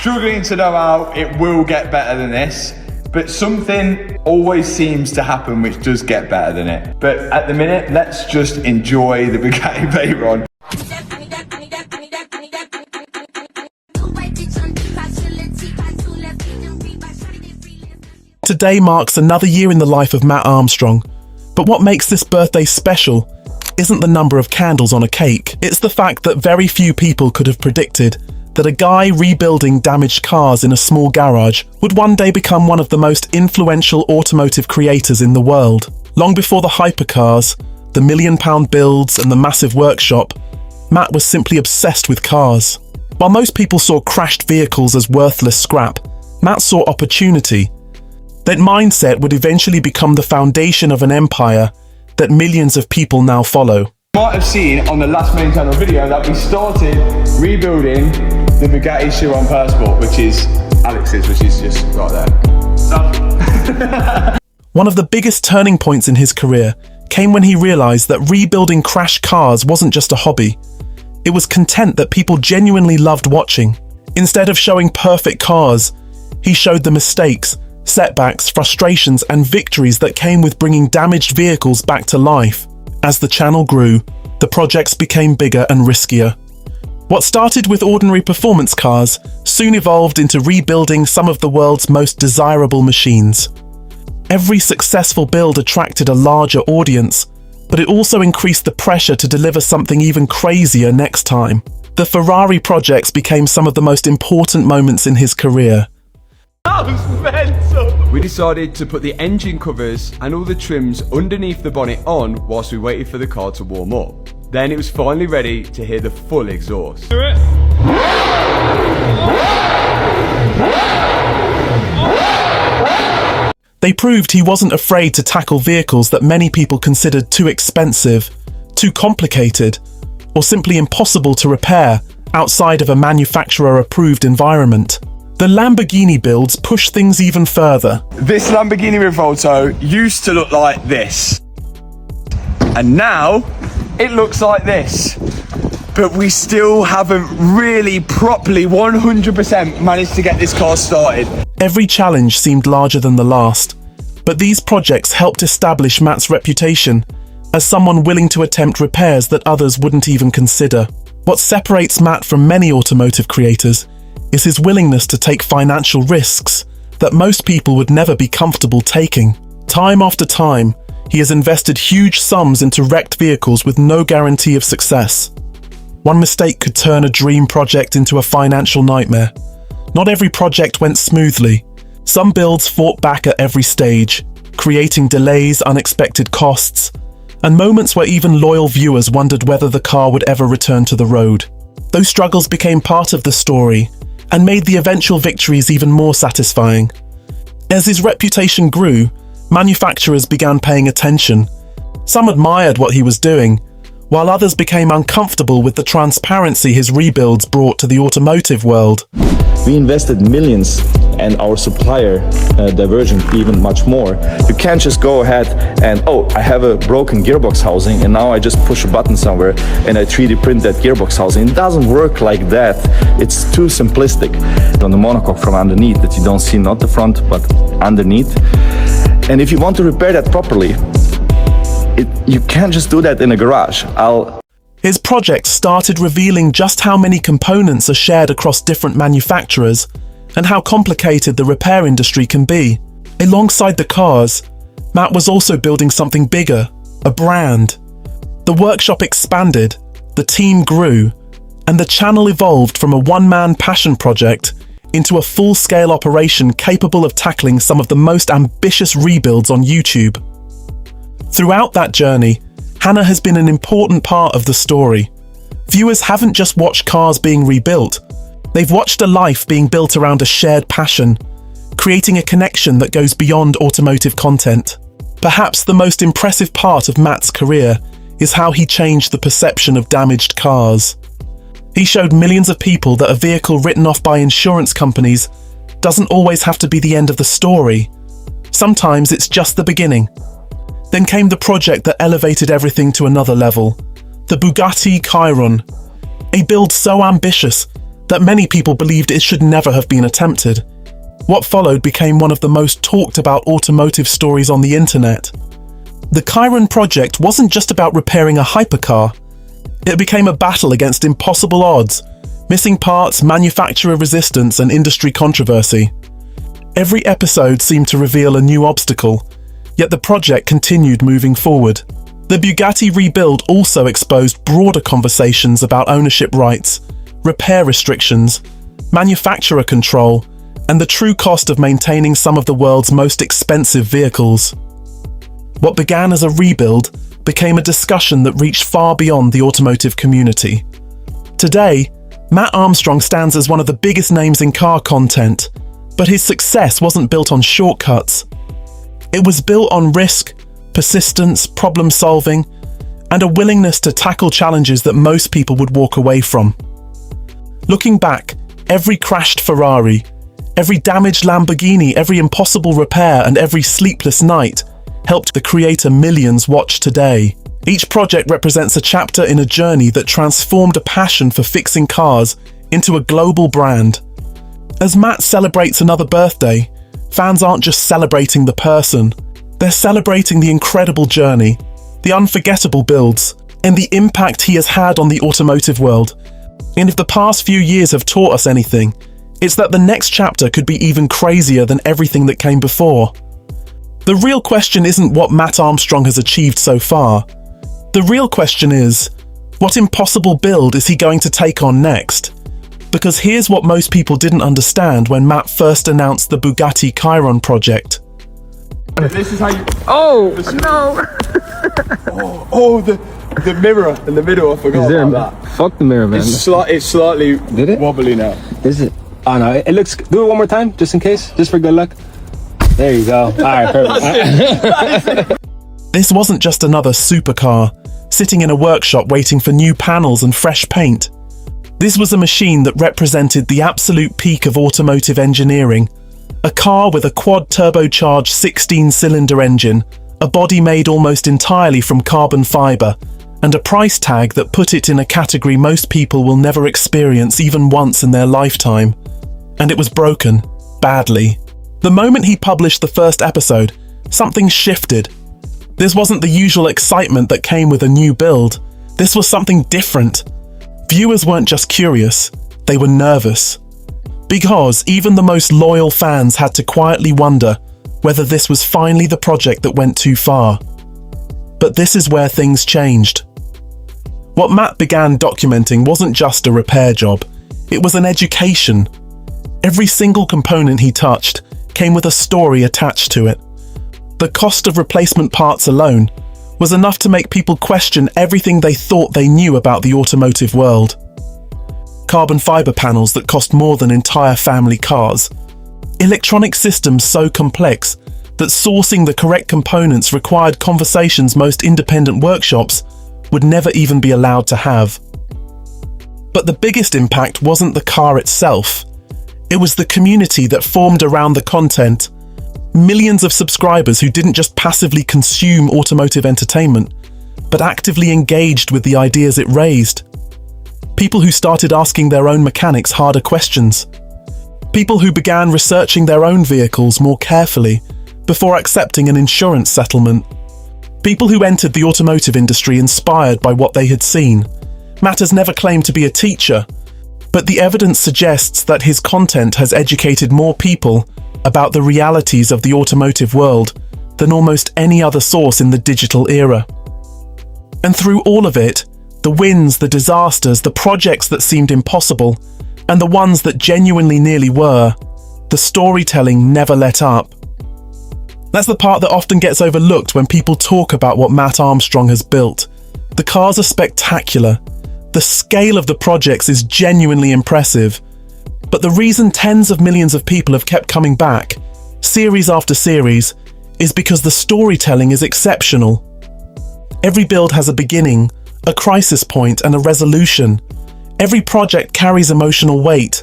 struggling to know how it will get better than this, but something always seems to happen which does get better than it. But at the minute, let's just enjoy the Bugatti Chiron. Today marks another year in the life of Matt Armstrong. But what makes this birthday special isn't the number of candles on a cake. It's the fact that very few people could have predicted that a guy rebuilding damaged cars in a small garage would one day become one of the most influential automotive creators in the world. Long before the hypercars, the million-pound builds and the massive workshop, Matt was simply obsessed with cars. While most people saw crashed vehicles as worthless scrap, Matt saw opportunity. That mindset would eventually become the foundation of an empire that millions of people now follow. You might have seen on the last main channel video that we started rebuilding the Bugatti Chiron Sport, which is Alex's, which is just right there. One of the biggest turning points in his career came when he realized that rebuilding crashed cars wasn't just a hobby. It was content that people genuinely loved watching. Instead of showing perfect cars, he showed the mistakes, setbacks, frustrations, and victories that came with bringing damaged vehicles back to life. As the channel grew, the projects became bigger and riskier. What started with ordinary performance cars soon evolved into rebuilding some of the world's most desirable machines. Every successful build attracted a larger audience, but it also increased the pressure to deliver something even crazier next time. The Ferrari projects became some of the most important moments in his career. That was mental! We decided to put the engine covers and all the trims underneath the bonnet on whilst we waited for the car to warm up. Then it was finally ready to hear the full exhaust. They proved he wasn't afraid to tackle vehicles that many people considered too expensive, too complicated, or simply impossible to repair outside of a manufacturer-approved environment. The Lamborghini builds push things even further. This Lamborghini Revolto used to look like this. And now, it looks like this. But we still haven't really properly 100% managed to get this car started. Every challenge seemed larger than the last, but these projects helped establish Matt's reputation as someone willing to attempt repairs that others wouldn't even consider. What separates Matt from many automotive creators is his willingness to take financial risks that most people would never be comfortable taking. Time after time, he has invested huge sums into wrecked vehicles with no guarantee of success. One mistake could turn a dream project into a financial nightmare. Not every project went smoothly. Some builds fought back at every stage, creating delays, unexpected costs, and moments where even loyal viewers wondered whether the car would ever return to the road. Those struggles became part of the story and made the eventual victories even more satisfying. As his reputation grew, manufacturers began paying attention. Some admired what he was doing, while others became uncomfortable with the transparency his rebuilds brought to the automotive world. We invested millions and our supplier diverged even much more. You can't just go ahead and, oh, I have a broken gearbox housing and now I just push a button somewhere and I 3D print that gearbox housing. It doesn't work like that. It's too simplistic. On the monocoque from underneath that you don't see, not the front, but underneath. And if you want to repair that properly, you can't just do that in a garage. His project started revealing just how many components are shared across different manufacturers and how complicated the repair industry can be. Alongside the cars, Matt was also building something bigger, a brand. The workshop expanded, the team grew, and the channel evolved from a one-man passion project into a full-scale operation capable of tackling some of the most ambitious rebuilds on YouTube. Throughout that journey, Hannah has been an important part of the story. Viewers haven't just watched cars being rebuilt, they've watched a life being built around a shared passion, creating a connection that goes beyond automotive content. Perhaps the most impressive part of Matt's career is how he changed the perception of damaged cars. He showed millions of people that a vehicle written off by insurance companies doesn't always have to be the end of the story. Sometimes it's just the beginning. Then came the project that elevated everything to another level, the Bugatti Chiron. A build so ambitious that many people believed it should never have been attempted. What followed became one of the most talked about automotive stories on the internet. The Chiron project wasn't just about repairing a hypercar. It became a battle against impossible odds, missing parts, manufacturer resistance, and industry controversy. Every episode seemed to reveal a new obstacle, yet the project continued moving forward. The Bugatti rebuild also exposed broader conversations about ownership rights, repair restrictions, manufacturer control, and the true cost of maintaining some of the world's most expensive vehicles. What began as a rebuild became a discussion that reached far beyond the automotive community. Today, Matt Armstrong stands as one of the biggest names in car content, but his success wasn't built on shortcuts. It was built on risk, persistence, problem solving, and a willingness to tackle challenges that most people would walk away from. Looking back, every crashed Ferrari, every damaged Lamborghini, every impossible repair, and every sleepless night helped the creator millions watch today. Each project represents a chapter in a journey that transformed a passion for fixing cars into a global brand. As Matt celebrates another birthday, fans aren't just celebrating the person, they're celebrating the incredible journey, the unforgettable builds, and the impact he has had on the automotive world. And if the past few years have taught us anything, it's that the next chapter could be even crazier than everything that came before. The real question isn't what Matt Armstrong has achieved so far. The real question is, what impossible build is he going to take on next? Because here's what most people didn't understand when Matt first announced the Bugatti Chiron project. This is how you... Oh, no! The mirror in the middle, I forgot about that. Fuck the mirror, man. It's slightly Did it? wobbly now. Is it? Oh no, it looks... Do it one more time, just in case, just for good luck. There you go. Alright, perfect. This wasn't just another supercar, sitting in a workshop waiting for new panels and fresh paint. This was a machine that represented the absolute peak of automotive engineering. A car with a quad-turbocharged 16-cylinder engine, a body made almost entirely from carbon fibre, and a price tag that put it in a category most people will never experience even once in their lifetime. And it was broken, badly. The moment he published the first episode, something shifted. This wasn't the usual excitement that came with a new build. This was something different. Viewers weren't just curious, they were nervous. Because even the most loyal fans had to quietly wonder whether this was finally the project that went too far. But this is where things changed. What Matt began documenting wasn't just a repair job, it was an education. Every single component he touched came with a story attached to it. The cost of replacement parts alone was enough to make people question everything they thought they knew about the automotive world. Carbon fibre panels that cost more than entire family cars. Electronic systems so complex that sourcing the correct components required conversations most independent workshops would never even be allowed to have. But the biggest impact wasn't the car itself. It was the community that formed around the content. Millions of subscribers who didn't just passively consume automotive entertainment, but actively engaged with the ideas it raised. People who started asking their own mechanics harder questions. People who began researching their own vehicles more carefully before accepting an insurance settlement. People who entered the automotive industry inspired by what they had seen. Matt has never claimed to be a teacher, but the evidence suggests that his content has educated more people about the realities of the automotive world than almost any other source in the digital era. And through all of it, the wins, the disasters, the projects that seemed impossible, and the ones that genuinely nearly were, the storytelling never let up. That's the part that often gets overlooked when people talk about what Matt Armstrong has built. The cars are spectacular. The scale of the projects is genuinely impressive. But the reason tens of millions of people have kept coming back, series after series, is because the storytelling is exceptional. Every build has a beginning, a crisis point, and a resolution. Every project carries emotional weight.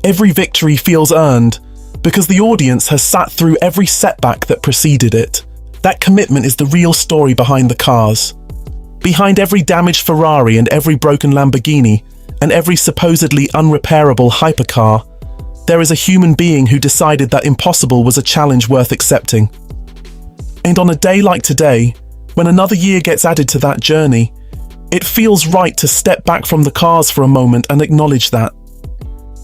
Every victory feels earned, because the audience has sat through every setback that preceded it. That commitment is the real story behind the cars. Behind every damaged Ferrari and every broken Lamborghini, and every supposedly unrepairable hypercar, there is a human being who decided that impossible was a challenge worth accepting. And on a day like today, when another year gets added to that journey, it feels right to step back from the cars for a moment and acknowledge that.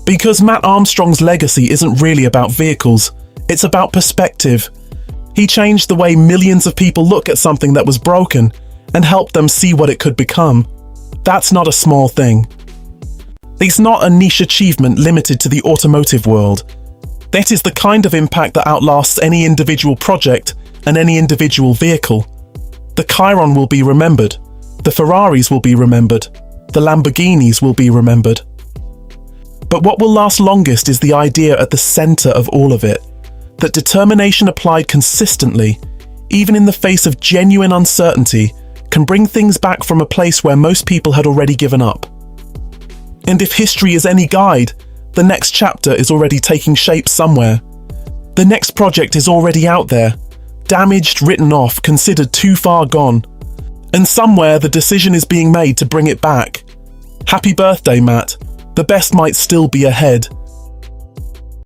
Because Matt Armstrong's legacy isn't really about vehicles, it's about perspective. He changed the way millions of people look at something that was broken and helped them see what it could become. That's not a small thing. It's not a niche achievement limited to the automotive world. That is the kind of impact that outlasts any individual project and any individual vehicle. The Chiron will be remembered. The Ferraris will be remembered. The Lamborghinis will be remembered. But what will last longest is the idea at the center of all of it, that determination applied consistently, even in the face of genuine uncertainty, can bring things back from a place where most people had already given up. And if history is any guide, the next chapter is already taking shape somewhere. The next project is already out there, damaged, written off, considered too far gone. And somewhere the decision is being made to bring it back. Happy birthday, Matt. The best might still be ahead.